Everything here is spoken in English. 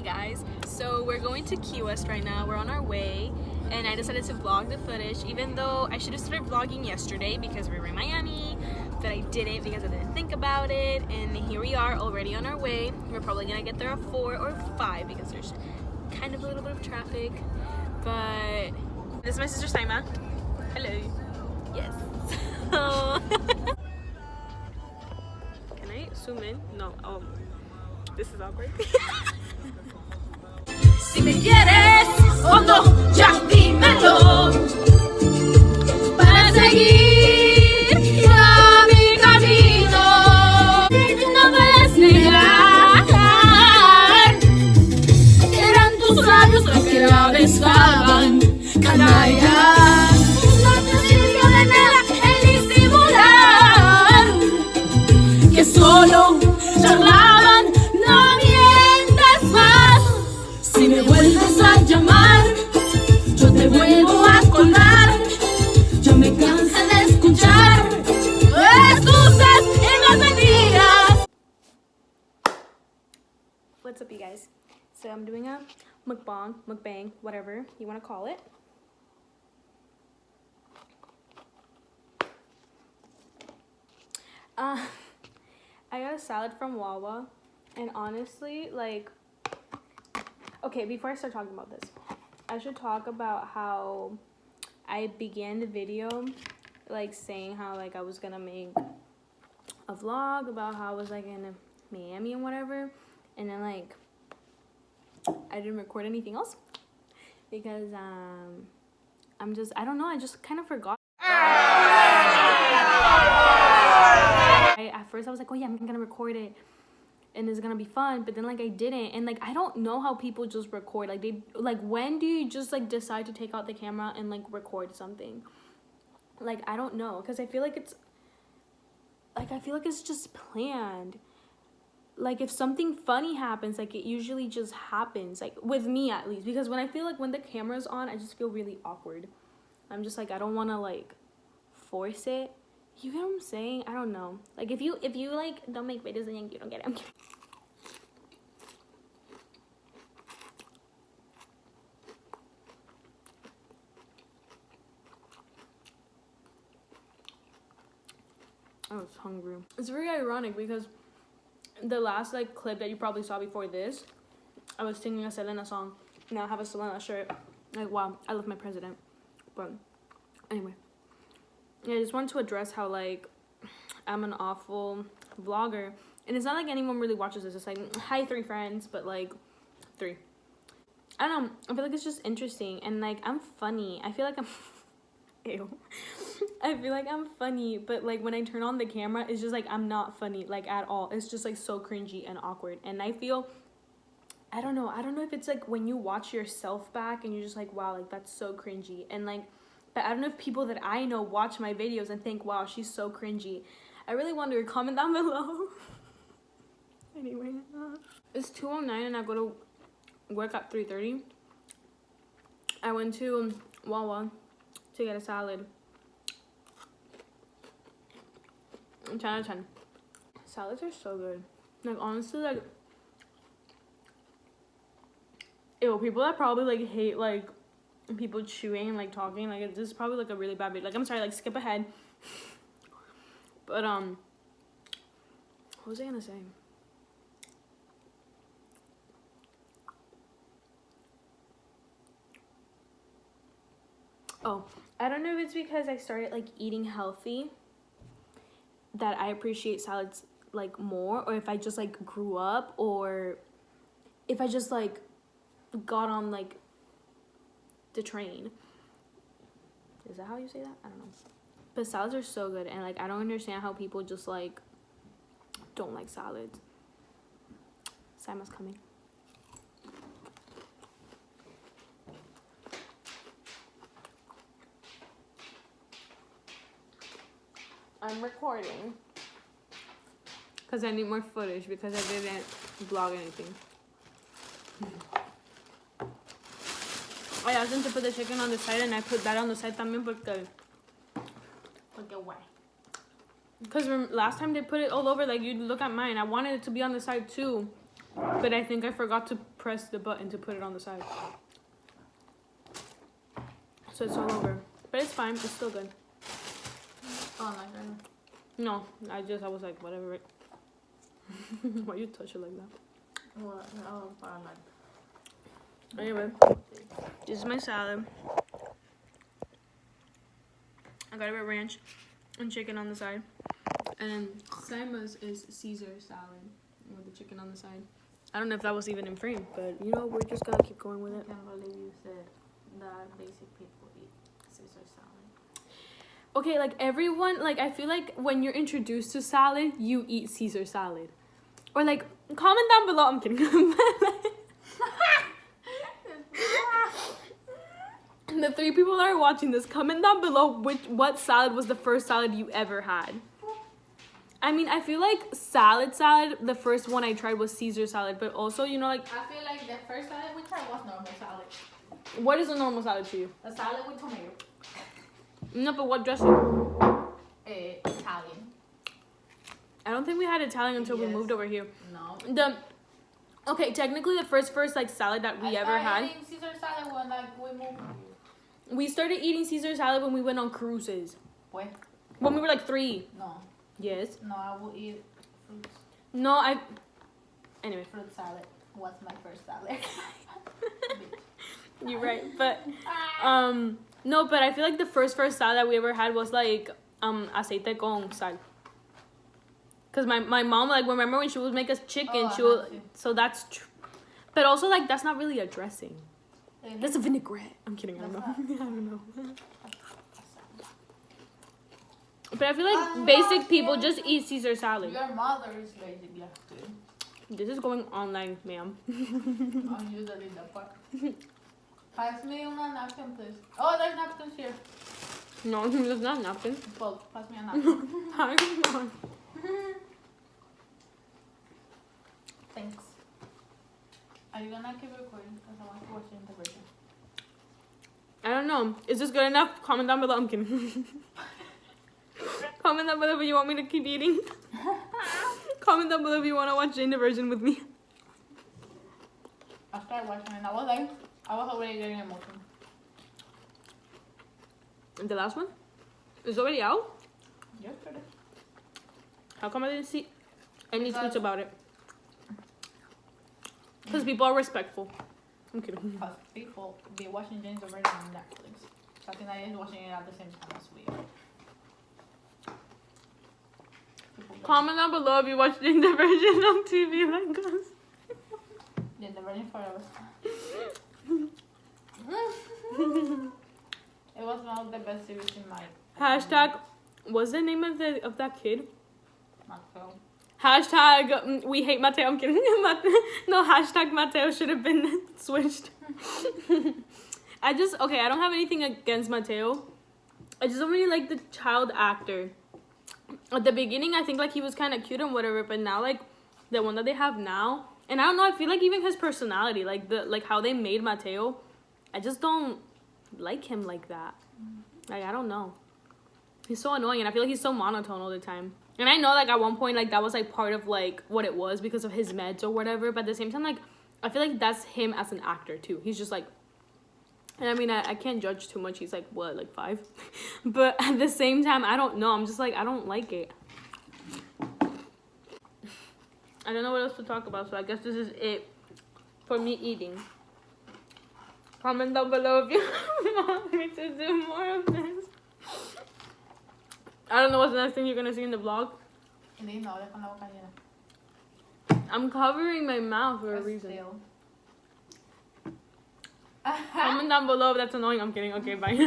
guys, so we're going to Key West right now. We're on our way and I decided to vlog the footage even though I should have started vlogging yesterday because we were in Miami, but I didn't because I didn't think about it. And here we are already on our way. We're probably gonna get there at 4 or 5 because there's kind of a little bit of traffic. But this is my sister Saima. Hello. Yes. Can I zoom in? No. Oh, this is awkward. Si me quieres o no, ya dímelo. Para seguir ya mi camino. No puedes negar. Eran tus labios los que la besaban, canalla. No te sirvió de nada el disimular. Que solo charlaban, no mientas más. Si me vuelves a llamar, yo te vuelvo a colgar. Yo me cansé de escuchar excusas y más mentiras. What's up, you guys? So I'm doing a mukbang, whatever you want to call it. I got a salad from Wawa, and honestly, like, okay, before I start talking about this, I should talk about how I began the video, like, saying how, like, I was gonna make a vlog about how I was, like, in Miami and whatever, and then, like, I didn't record anything else, because, I don't know, I just kind of forgot. At first I was like, oh yeah, I'm gonna record it and it's gonna be fun, but then like I didn't. And like I don't know how people just record, like they like, when do you just like decide to take out the camera and like record something? Like I don't know, because I feel like it's just planned. Like if something funny happens, like it usually just happens, like with me at least, because when I feel like when the camera's on, I just feel really awkward. I'm just like, I don't want to like force it. You get what I'm saying? I don't know. Like if you like don't make videos and you don't get it. I'm kidding. I was hungry. It's very ironic because the last like clip that you probably saw before this, I was singing a Selena song. Now I have a Selena shirt. Like wow, I love my president. But anyway. Yeah, I just wanted to address how, like, I'm an awful vlogger. And it's not like anyone really watches this. It's like, hi, 3 friends, but, like, 3. I don't know. I feel like it's just interesting. And, like, I'm funny. I feel like I'm... Ew. I feel like I'm funny. But, like, when I turn on the camera, it's just, like, I'm not funny, like, at all. It's just, like, so cringy and awkward. And I feel... I don't know if it's, like, when you watch yourself back and you're just, like, wow, like, that's so cringy. And, like... But I don't know if people that I know watch my videos and think, wow, she's so cringy. I really wonder. Comment down below. Anyway, it's 2:09 and I go to work at 3:30. I went to Wawa to get a salad. 10 out of 10. Salads are so good. Like, honestly, like... Ew, people that probably, like, hate, like... people chewing and like talking, like this is probably like a really bad video. Like I'm sorry, like skip ahead. But what was I gonna say? Oh, I don't know if it's because I started like eating healthy that I appreciate salads like more, or if I just like grew up, or if I just like got on like the train. Is that how you say that? I don't know. But salads are so good, and like I don't understand how people just like don't like salads. Sima's coming. I'm recording because I need more footage because I didn't vlog anything. I asked them to put the chicken on the side, and I put that on the side también porque why? Because last time they put it all over, like, you look at mine. I wanted it to be on the side too, but I think I forgot to press the button to put it on the side. So it's all over. But it's fine. It's still good. Oh my god. No, I was like, whatever. Why you touch it like that? What? Oh, fine. Anyway, this is my salad. I got it with ranch and chicken on the side. And then Sima's is Caesar salad with the chicken on the side. I don't know if that was even in frame, but you know, we're just gonna keep going with I it. can't believe you said that basic people eat Caesar salad. Okay, like everyone, like I feel like when you're introduced to salad, you eat Caesar salad. Or like, comment down below. I'm kidding. The 3 people that are watching this, comment down below what salad was the first salad you ever had. I mean, I feel like salad, the first one I tried was Caesar salad, but also, you know, like... I feel like the first salad we tried was normal salad. What is a normal salad to you? A salad with tomato. No, but what dressing? Italian. I don't think we had Italian until we Yes. moved over here. No. Okay, technically the first like salad that we ever had. I started eating Caesar salad when like we moved. We started eating Caesar salad when we went on cruises. When? When we were like 3. No. Yes. No, I will eat fruits. No, anyway. Fruit salad was my first salad. You're right. But no, but I feel like the first salad that we ever had was like aceite con sal. Cause my mom, like, remember when she would make us chicken, she would, so that's true. But also, like, that's not really a dressing. That's a vinaigrette. I'm kidding. I don't know. I don't know. But I feel like basic people just eat Caesar salad. Your mother is lazy, yeah, too. This is going online, ma'am. I'm usually the part. Pass me una napkin, please. Oh, there's napkins here. No, there's not napkin. Well, pass me a napkin. Hang on. Thanks. Are you gonna keep recording? Because I want to watch the interversion. I don't know. Is this good enough? Comment down below. I'm kidding. Comment down below if you want me to keep eating. Comment down below if you want to watch the version with me. I started watching and I was already getting emotional. And the last one is already out. Yesterday. How come I didn't see any Because- tweets about it? Because people are respectful. I'm kidding. Because people be watching Jane's already on Netflix. So I think I is watching it at the same time as we are. Comment down below if you watched the version on TV like us. Yeah, the version forever. It was one of the best series in my Hashtag, what's the name of that kid? Mateo. Hashtag, we hate Mateo. I'm kidding. No, hashtag Mateo should have been switched. I don't have anything against Mateo. I just don't really like the child actor. At the beginning, I think like he was kind of cute and whatever, but now like the one that they have now, and I don't know, I feel like even his personality, like how they made Mateo, I just don't like him like that. Like, I don't know. He's so annoying, and I feel like he's so monotone all the time. And I know, like, at one point, like, that was, like, part of, like, what it was because of his meds or whatever. But at the same time, like, I feel like that's him as an actor, too. He's just, like... And, I mean, I can't judge too much. He's, like, what, like, 5? But at the same time, I don't know. I'm just, like, I don't like it. I don't know what else to talk about, so I guess this is it for me eating. Comment down below if you want me to do more of this. I don't know what's the next thing you're gonna see in the vlog. I'm covering my mouth for a reason. Comment down below if that's annoying. I'm kidding. Okay, bye.